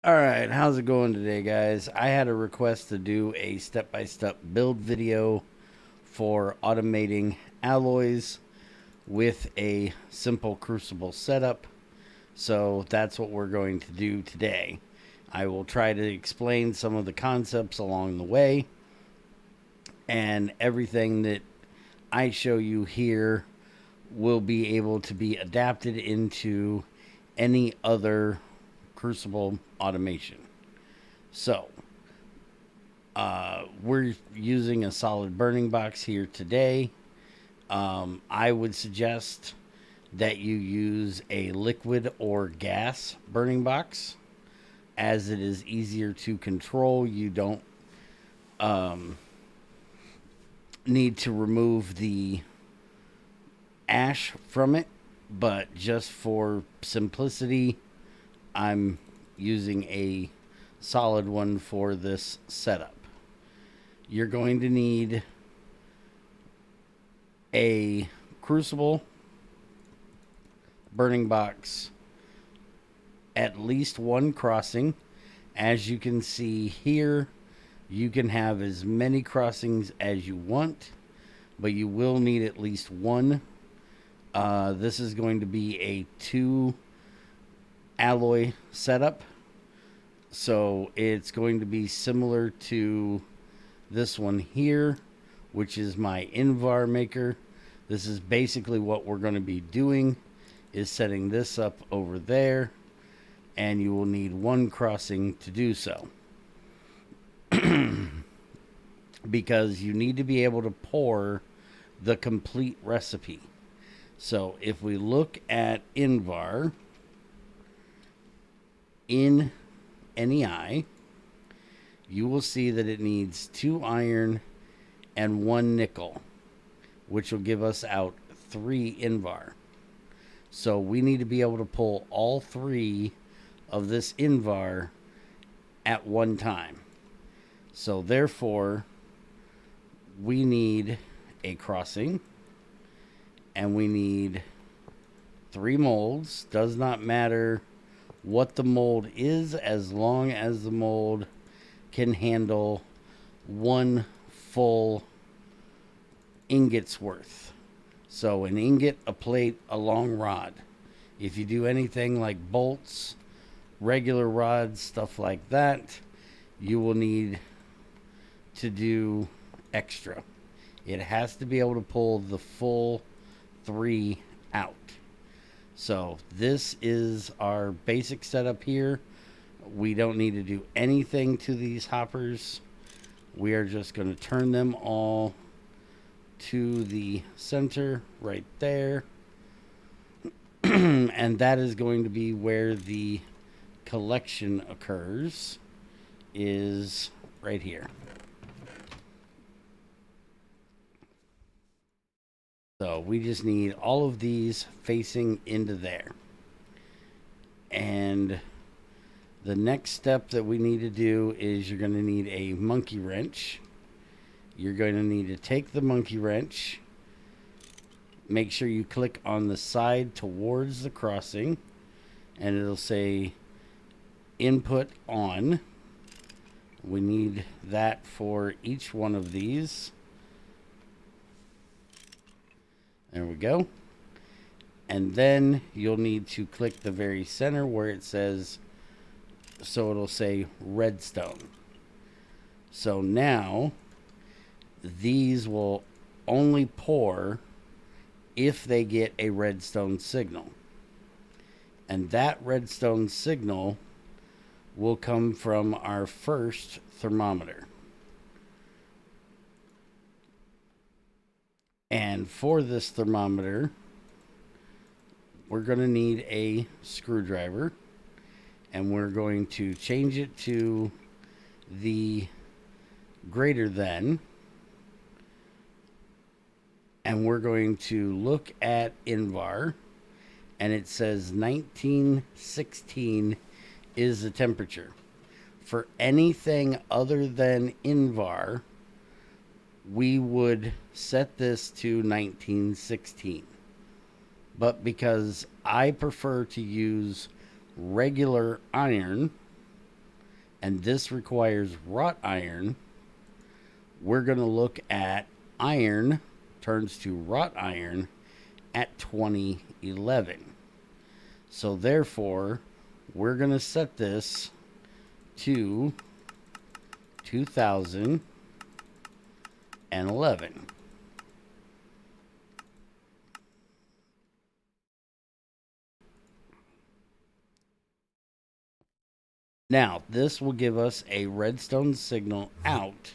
All right, how's it going today, guys? I had a request to do a step-by-step build video for automating alloys with a simple Crucible setup. So that's what we're going to do today. I will try to explain some of the concepts along the way, and everything that I show you here will be able to be adapted into any other Crucible automation. So, we're using a solid burning box here today. I would suggest that you use a liquid or gas burning box, as it is easier to control. You don't need to remove the ash from it, but just for simplicity, I'm using a solid one for this setup. You're going to need a Crucible burning box, at least one crossing. As you can see here, you can have as many crossings as you want, but you will need at least one. This is going to be a 2 alloy setup, so it's going to be similar to this one here, which is my Invar maker. This is basically what we're going to be doing, is setting this up over there, and you will need one crossing to do so. Because you need to be able to pour the complete recipe. So if we look at Invar in NEI, you will see that it needs 2 iron and 1 nickel, which will give us out 3 Invar. So we need to be able to pull all 3 of this Invar at one time. So therefore, we need a crossing, and we need 3 molds. Does not matter what the mold is, as long as the mold can handle 1 full ingot's worth. So an ingot, a plate, a long rod. If you do anything like bolts, regular rods, stuff like that, you will need to do extra. It has to be able to pull the full 3 out. So this is our basic setup here. We don't need to do anything to these hoppers. We are just going to turn them all to the center right there. And that is going to be where the collection occurs, is right here. So we just need all of these facing into there. And the next step that we need to do is you're going to need a monkey wrench. You're going to need to take the monkey wrench, make sure you click on the side towards the crossing, and it'll say input on. We need that for each one of these. There we go. And then you'll need to click the very center where it says, so it'll say redstone. So now these will only pour if they get a redstone signal. And that redstone signal will come from our first thermometer. And for this thermometer, we're going to need a screwdriver, and we're going to change it to the greater than, and we're going to look at Invar, and it says 1916 is the temperature. For anything other than Invar, we would set this to 1916. But because I prefer to use regular iron, and this requires wrought iron, we're going to look at iron turns to wrought iron at 2011. So therefore, we're going to set this to 2011. Now, this will give us a redstone signal out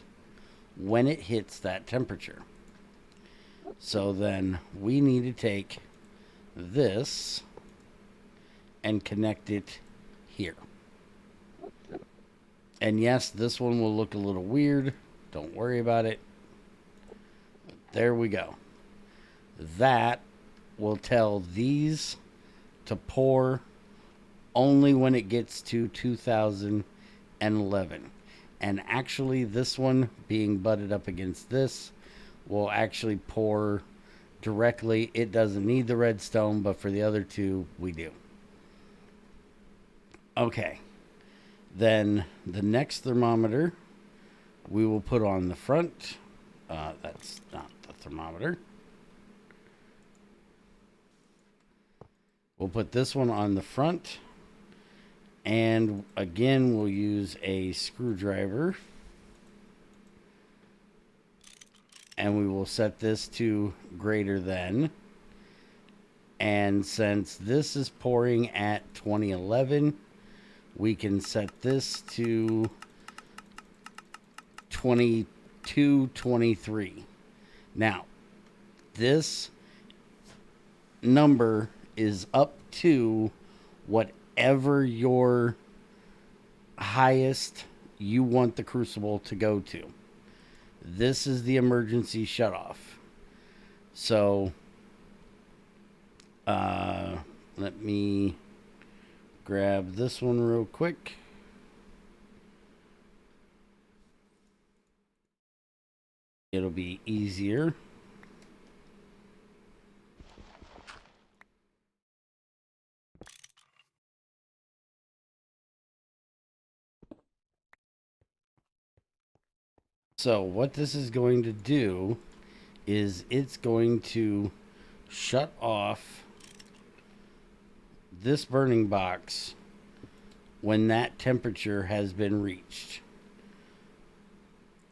when it hits that temperature. So then we need to take this and connect it here. And yes, this one will look a little weird. Don't worry about it. There we go. That will tell these to pour only when it gets to 2011. And actually, this one being butted up against this will actually pour directly. It doesn't need the redstone, but for the other two, we do. Okay. Then the next thermometer we will put on the front. That's not the thermometer. We'll put this one on the front. And again, we'll use a screwdriver. And we will set this to greater than. And since this is pouring at 2011, we can set this to 22, 23. Now, this number is up to whatever your highest you want the Crucible to go to. This is the emergency shutoff. So, let me grab this one real quick. It'll be easier. So what this is going to do is it's going to shut off this burning box when that temperature has been reached.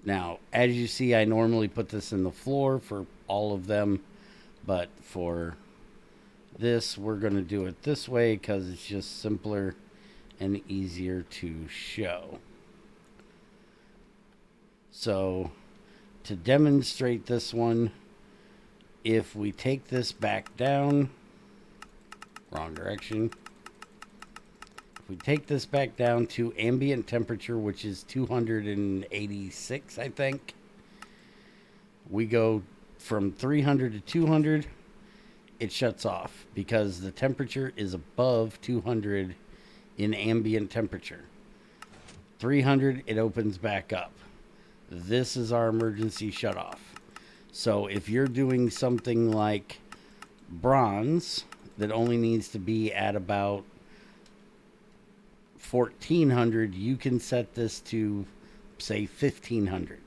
Now, as you see, I normally put this in the floor for all of them, but for this, we're going to do it this way because it's just simpler and easier to show. So, to demonstrate this one, if we take this back down, wrong direction. If we take this back down to ambient temperature, which is 286, I think, we go from 300 to 200, it shuts off because the temperature is above 200 in ambient temperature. 300, it opens back up. This is our emergency shutoff. So if you're doing something like bronze that only needs to be at about 1400, you can set this to say 1500.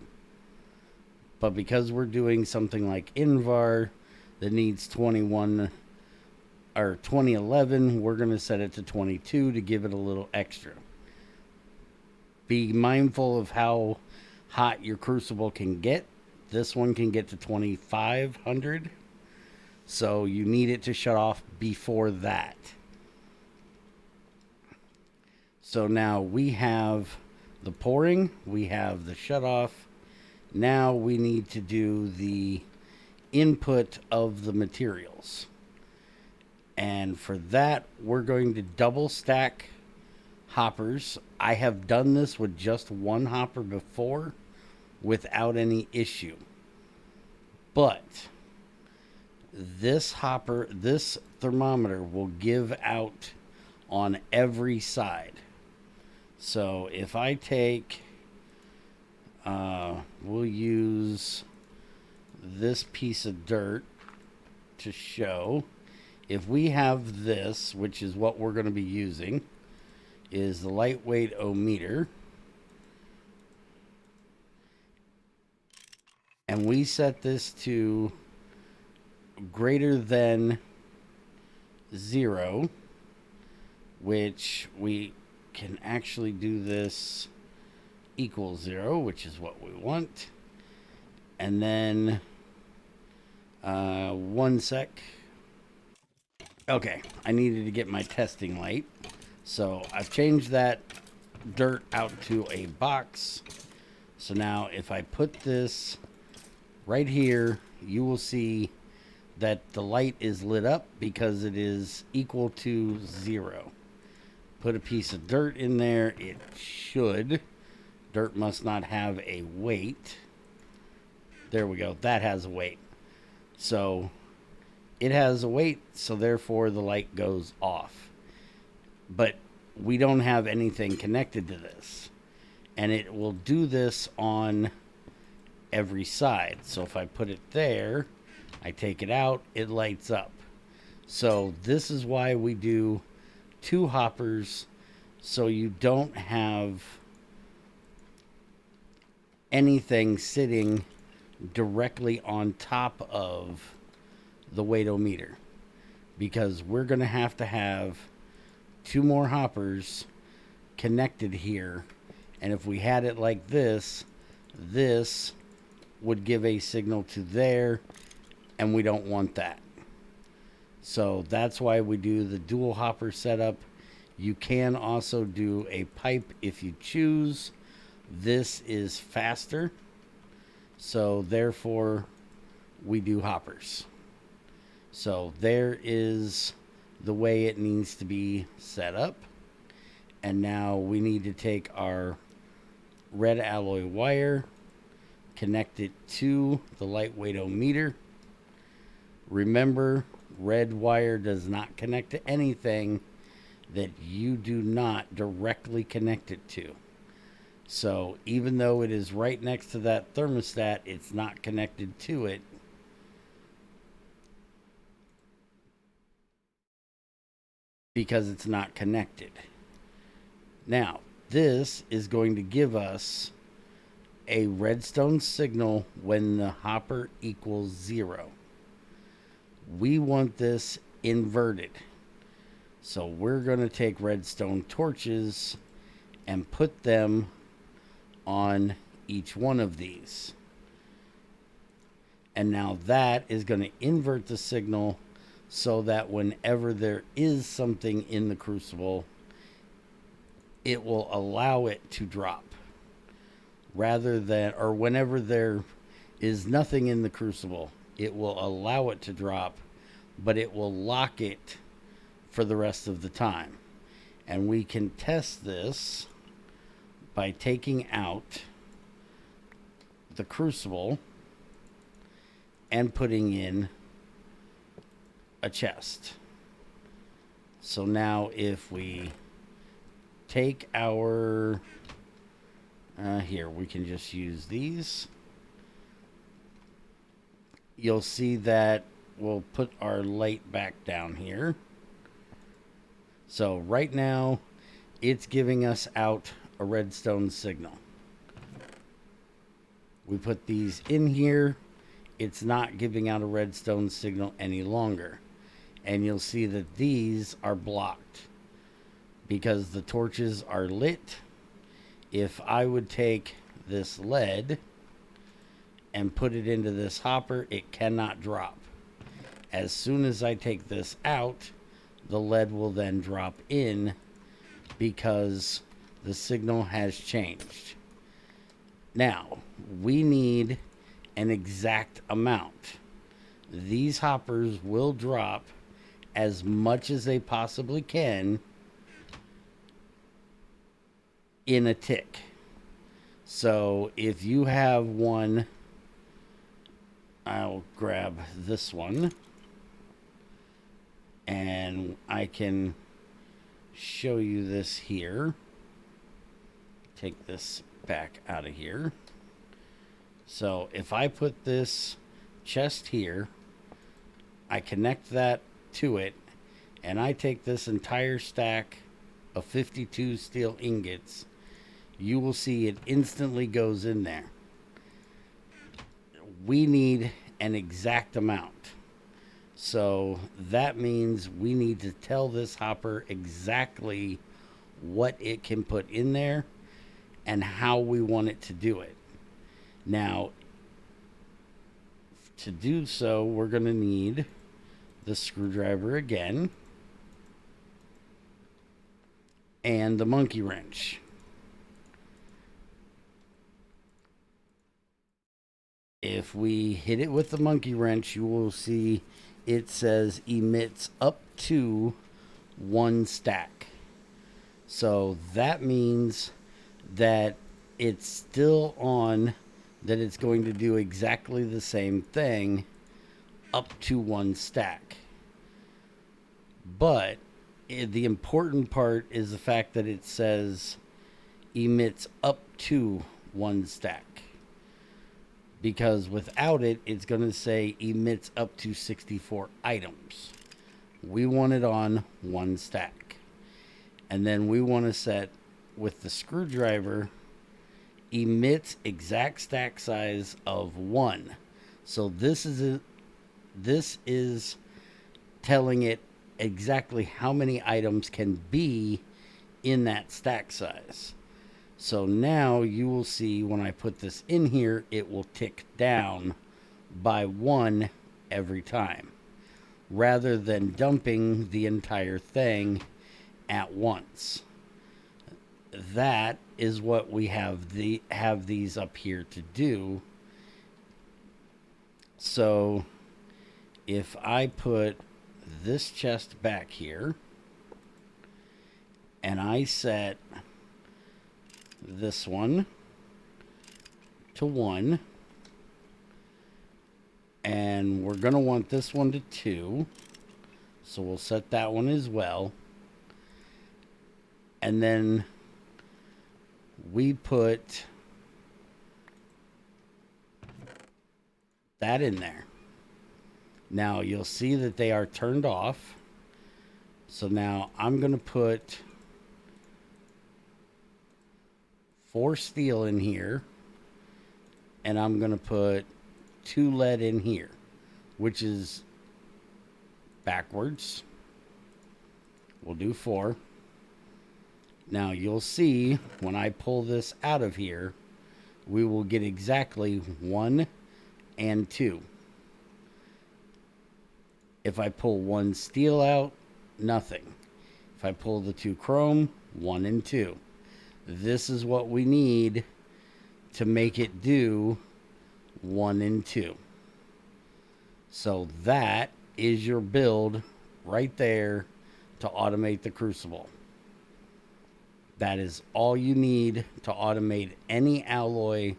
But because we're doing something like Invar that needs 21 or 2011, we're going to set it to 22 to give it a little extra. Be mindful of how hot your Crucible can get. This one can get to 2500. So you need it to shut off before that. So now we have the pouring, we have the shut off. Now we need to do the input of the materials. And for that, we're going to double stack hoppers. I have done this with just one hopper before without any issue. But this thermometer will give out on every side. So if I take, we'll use this piece of dirt to show. If we have this, which is what we're going to be using, is the lightweight-o-meter. and we set this to greater than 0, which we can actually do this equals 0, which is what we want. And then 1 sec. Okay, I needed to get my testing light. So I've changed that dirt out to a box. So now if I put this right here, you will see that the light is lit up because it is equal to 0. Put a piece of dirt in there. It should. Dirt must not have a weight. There we go. That has a weight. So it has a weight, so therefore the light goes off. But we don't have anything connected to this. And it will do this on every side. So if I put it there, I take it out, it lights up. So this is why we do 2 hoppers, so you don't have anything sitting directly on top of the weightometer, because we're going to have 2 more hoppers connected here. And if we had it like this, this would give a signal to there, and we don't want that. So that's why we do the dual hopper setup. You can also do a pipe if you choose. This is faster, so therefore we do hoppers. So there is the way it needs to be set up. And now we need to take our red alloy wire, connect it to the light weightometer. Remember, red wire does not connect to anything that you do not directly connect it to. So even though it is right next to that thermostat, it's not connected to it. Because it's not connected. Now, this is going to give us a redstone signal when the hopper equals 0. We want this inverted. So we're going to take redstone torches and put them on each one of these. And now that is going to invert the signal so that whenever there is something in the crucible, it will allow it to drop. Rather than, or whenever there is nothing in the crucible, it will allow it to drop, but it will lock it for the rest of the time. And we can test this by taking out the crucible and putting in a chest. So now if we take our here, we can just use these. You'll see that we'll put our light back down here. So right now it's giving us out a redstone signal. We put these in here, it's not giving out a redstone signal any longer. And you'll see that these are blocked because the torches are lit. If I would take this lead and put it into this hopper, it cannot drop. As soon as I take this out, the lead will then drop in because the signal has changed. Now, we need an exact amount. These hoppers will drop as much as they possibly can in a tick. So if you have one, I'll grab this one and I can show you this here. Take this back out of here. So if I put this chest here, I connect that to it, and I take this entire stack of 52 steel ingots, you will see it instantly goes in there. we need an exact amount. So that means we need to tell this hopper exactly what it can put in there and how we want it to do it. Now, to do so, we're going to need the screwdriver again and the monkey wrench. If we hit it with the monkey wrench, you will see it says emits up to 1 stack. So that means that it's still on, that it's going to do exactly the same thing up to 1 stack. But the important part is the fact that it says emits up to 1 stack. Because without it, it's going to say emits up to 64 items. We want it on 1 stack. And then we want to set, with the screwdriver, emits exact stack size of 1. So this is telling it exactly how many items can be in that stack size. So now you will see when I put this in here, it will tick down by 1 every time, rather than dumping the entire thing at once. That is what we have these up here to do. So if I put this chest back here and I set this one to 1, and we're going to want this one to 2, so we'll set that one as well. And then we put that in there. Now you'll see that they are turned off. So now I'm going to put 4 steel in here, and I'm going to put 2 lead in here, which is backwards. We'll do 4. Now you'll see when I pull this out of here, we will get exactly 1 and 2. If I pull 1 steel out, nothing. If I pull the 2 chrome, 1 and 2. This is what we need to make it do 1 and 2. So that is your build right there to automate the Crucible. That is all you need to automate any alloy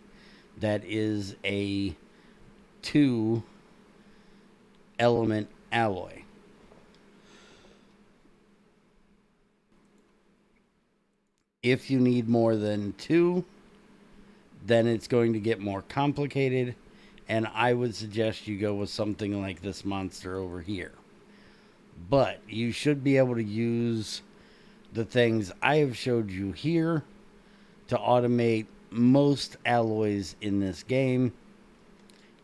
that is a 2-element alloy. If you need more than 2, then it's going to get more complicated, and I would suggest you go with something like this monster over here. But you should be able to use the things I have showed you here to automate most alloys in this game.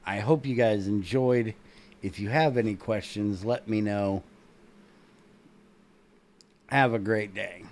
I hope you guys enjoyed. If you have any questions, let me know. Have a great day.